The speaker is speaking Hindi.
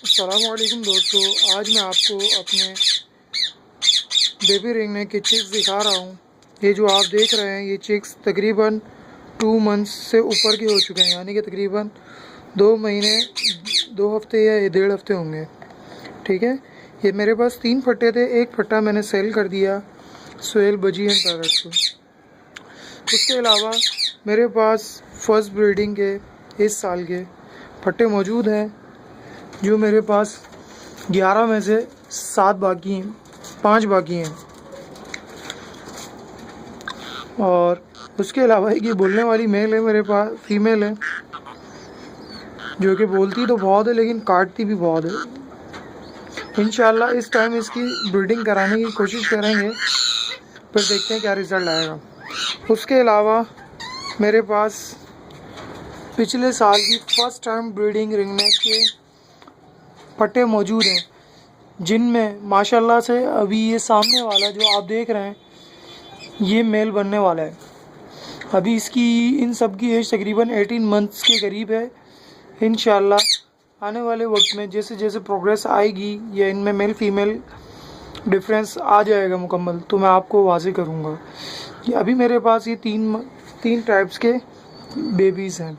अस्सलामुअलैकुम दोस्तों, आज मैं आपको अपने बेबी रिंगनेक के चिक्स दिखा रहा हूँ। ये जो आप देख रहे हैं ये चिक्स तकरीबन 2 मंथ्स से ऊपर के हो चुके हैं, यानी कि तकरीबन 2 महीने 2 हफ्ते या 1.5 हफ्ते होंगे। ठीक है, ये मेरे पास 3 फट्टे थे। एक फट्टा मैंने सेल कर दिया सोहेल बजी एंड पैरट को। उसके अलावा मेरे पास फर्स्ट ब्रीडिंग के इस साल के फट्टे मौजूद हैं, जो मेरे पास 11 में से 7 बाकी हैं, 5 बाकी हैं। और उसके अलावा एक ये बोलने वाली मेल है मेरे पास, फीमेल है, जो कि बोलती तो बहुत है लेकिन काटती भी बहुत है। इंशाल्लाह इस टाइम इसकी ब्रीडिंग कराने की कोशिश करेंगे, फिर देखते हैं क्या रिज़ल्ट आएगा। उसके अलावा मेरे पास पिछले साल की फर्स्ट टाइम ब्रीडिंग रिंगनेक के फट्टे मौजूद हैं, जिनमें माशाल्लाह से अभी ये सामने वाला जो आप देख रहे हैं ये मेल बनने वाला है। अभी इसकी इन सब की एज तकरीबन 18 मंथ्स के करीब है। इंशाल्लाह आने वाले वक्त में जैसे जैसे प्रोग्रेस आएगी या इनमें मेल फीमेल डिफरेंस आ जाएगा मुकम्मल, तो मैं आपको वाज़ेह करूँगा कि अभी मेरे पास ये तीन टाइप्स के बेबीज़ हैं।